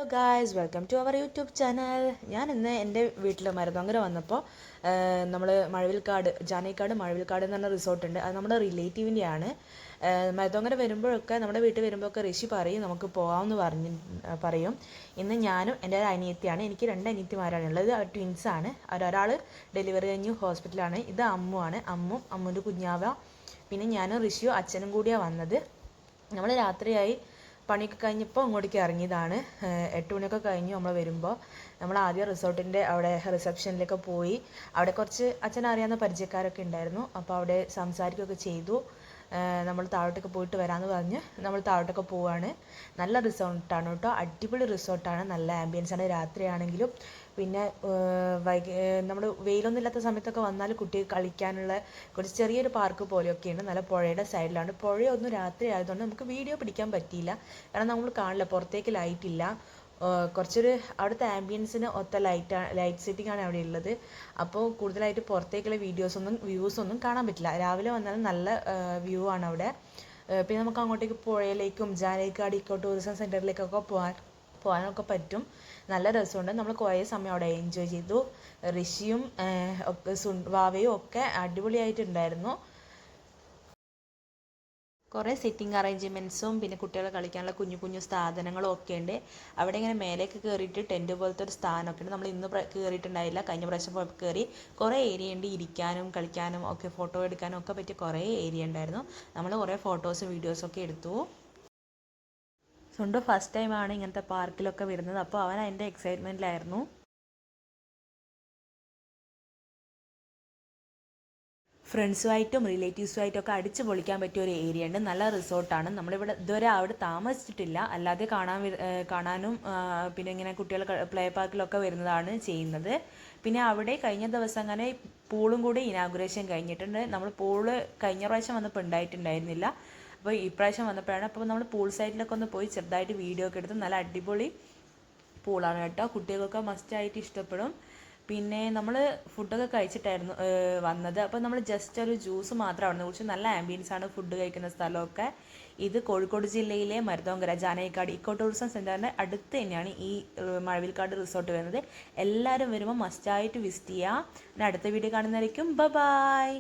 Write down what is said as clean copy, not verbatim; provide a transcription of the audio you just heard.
Hello guys, welcome to our YouTube channel. ഞാൻ ഇന്ന് എൻ്റെ വീട്ടിൽ മരുതോങ്കര വന്നപ്പോൾ നമ്മൾ മഴവിൽക്കാട് ജാനകിക്കാട് മഴവിൽക്കാട് എന്ന് പറഞ്ഞ റിസോർട്ടുണ്ട്. അത് നമ്മുടെ റിലേറ്റീവിൻ്റെയാണ്. മരുതോങ്കര വരുമ്പോഴൊക്കെ നമ്മുടെ വീട്ടിൽ വരുമ്പോഴൊക്കെ ഋഷി പറയും നമുക്ക് പോകാമെന്ന് പറയും. ഇന്ന് ഞാനും എൻ്റെ ഒരു അനിയത്തിയാണ്. എനിക്ക് രണ്ട് അനിയത്തിമാരാണ് ഉള്ളത്. അവർ ട്വിൻസാണ്. ഒരാൾ ഡെലിവറി കഴിഞ്ഞ് ഹോസ്പിറ്റലാണ്. ഇത് അമ്മുൻ്റെ കുഞ്ഞാവ. പിന്നെ ഞാനും ഋഷിയും അച്ഛനും കൂടിയാണ് വന്നത്. നമ്മൾ രാത്രിയായി പണിയൊക്കെ കഴിഞ്ഞപ്പോൾ അങ്ങോട്ടേക്ക് ഇറങ്ങിയതാണ്. 8 മണിയൊക്കെ കഴിഞ്ഞു നമ്മൾ വരുമ്പോൾ. നമ്മൾ ആദ്യം റിസോർട്ടിൻ്റെ അവിടെ റിസപ്ഷനിലൊക്കെ പോയി. അവിടെ കുറച്ച് അച്ഛനറിയാവുന്ന പരിചയക്കാരൊക്കെ ഉണ്ടായിരുന്നു. അപ്പോൾ അവിടെ സംസാരിക്കുകയൊക്കെ ചെയ്തു. നമ്മൾ താഴോട്ടൊക്കെ പോയിട്ട് വരാമെന്ന് പറഞ്ഞ് നമ്മൾ താഴോട്ടൊക്കെ പോവുകയാണ്. നല്ല റിസോർട്ടാണ് കേട്ടോ, അടിപൊളി റിസോർട്ടാണ്. നല്ല ആംബിയൻസാണ് രാത്രിയാണെങ്കിലും. പിന്നെ നമ്മൾ വെയിലൊന്നും ഇല്ലാത്ത സമയത്തൊക്കെ വന്നാൽ കുട്ടികൾ കളിക്കാനുള്ള കുറച്ച് ചെറിയൊരു പാർക്ക് പോലെയൊക്കെയുണ്ട്. നല്ല പുഴയുടെ സൈഡിലാണ്. പുഴയൊന്നും രാത്രി ആയതുകൊണ്ട് നമുക്ക് വീഡിയോ പിടിക്കാൻ പറ്റിയില്ല, കാരണം നമ്മൾ കാണില്ല, പുറത്തേക്ക് ലൈറ്റില്ല. കുറച്ചൊരു അവിടുത്തെ ആംബിയൻസിന് ഒത്ത ലൈറ്റ് സെറ്റിംഗ് ആണ് അവിടെ ഉള്ളത്. അപ്പോൾ കൂടുതലായിട്ട് പുറത്തേക്കുള്ള വ്യൂസൊന്നും കാണാൻ പറ്റില്ല. രാവിലെ വന്നാലും നല്ല വ്യൂ ആണ് അവിടെ. പിന്നെ നമുക്ക് അങ്ങോട്ടേക്ക് പുഴയിലേക്കും ജാനകിക്കാട് ഇക്കോ ടൂറിസം സെൻറ്ററിലേക്കൊക്കെ പോകാനൊക്കെ പറ്റും. നല്ല രസമുണ്ട്. നമ്മൾ കുറേ സമയം അവിടെ എൻജോയ് ചെയ്തു. ഋഷിയും ഒക്കെ വാവയും ഒക്കെ അടിപൊളിയായിട്ടുണ്ടായിരുന്നു. കുറേ സിറ്റിംഗ് അറേഞ്ച്മെൻറ്റ്സും പിന്നെ കുട്ടികളെ കളിക്കാനുള്ള കുഞ്ഞു കുഞ്ഞു സാധനങ്ങളും ഒക്കെ ഉണ്ട്. അവിടെ ഇങ്ങനെ മേലേക്ക് കയറിയിട്ട് ടെൻറ്റ് പോലത്തെ ഒരു സ്ഥാനമൊക്കെ ഉണ്ട്. നമ്മൾ ഇന്ന് കയറിയിട്ടുണ്ടായില്ല, കഴിഞ്ഞ പ്രാവശ്യം പോയപ്പോൾ കയറി. കുറേ ഏരിയ ഉണ്ട്, ഇരിക്കാനും കളിക്കാനും ഒക്കെ ഫോട്ടോ എടുക്കാനും ഒക്കെ പറ്റിയ കുറേ ഏരിയ ഉണ്ടായിരുന്നു. നമ്മൾ കുറേ ഫോട്ടോസും വീഡിയോസും ഒക്കെ എടുത്തു. സുണ്ടു ഫസ്റ്റ് ടൈമാണ് ഇങ്ങനത്തെ പാർക്കിലൊക്കെ വരുന്നത്. അപ്പോൾ അവൻ അതിൻ്റെ എക്സൈറ്റ്മെൻറ്റിലായിരുന്നു. ഫ്രണ്ട്സുമായിട്ടും റിലേറ്റീവ്സുമായിട്ടും ഒക്കെ അടിച്ച് പൊളിക്കാൻ പറ്റിയ ഒരു ഏരിയ ഉണ്ട്. നല്ല റിസോർട്ടാണ്. നമ്മളിവിടെ ഇതുവരെ അവിടെ താമസിച്ചിട്ടില്ല, അല്ലാതെ കാണാനും പിന്നെ ഇങ്ങനെ കുട്ടികൾ പ്ലേ പാർക്കിലൊക്കെ വരുന്നതാണ് ചെയ്യുന്നത്. പിന്നെ അവിടെ കഴിഞ്ഞ ദിവസം അങ്ങനെ പൂളും കൂടി ഇനാഗുറേഷൻ കഴിഞ്ഞിട്ടുണ്ട്. നമ്മൾ പൂള് കഴിഞ്ഞ പ്രാവശ്യം വന്നപ്പോൾ ഉണ്ടായിട്ടുണ്ടായിരുന്നില്ല, അപ്പോൾ ഇപ്രാവശ്യം വന്നപ്പോഴാണ്. അപ്പോൾ നമ്മൾ പൂൾ സൈഡിലൊക്കെ ഒന്ന് പോയി ചെറുതായിട്ട് വീഡിയോ ഒക്കെ എടുത്ത്. നല്ല അടിപൊളി പൂളാണ് കേട്ടോ, കുട്ടികൾക്ക് മസ്റ്റായിട്ട് ഇഷ്ടപ്പെടും. പിന്നെ നമ്മൾ ഫുഡൊക്കെ കഴിച്ചിട്ടായിരുന്നു വന്നത്. അപ്പോൾ നമ്മൾ ജസ്റ്റ് ഒരു ജ്യൂസ് മാത്രമാണ് കുറിച്ച്. നല്ല ആംബിയൻസാണ് ഫുഡ് കഴിക്കുന്ന സ്ഥലമൊക്കെ. ഇത് കോഴിക്കോട് ജില്ലയിലെ മരുതോങ്കര ജാനകിക്കാട് ഇക്കോ ടൂറിസം സെൻറ്ററിൻ്റെ അടുത്ത് തന്നെയാണ് ഈ മഴവിൽക്കാട് റിസോർട്ട് വരുന്നത്. എല്ലാവരും വരുമ്പോൾ മസ്റ്റായിട്ട് വിസിറ്റ് ചെയ്യുക. പിന്നെ അടുത്ത വീഡിയോ കാണുന്നതായിരിക്കും. ബൈ.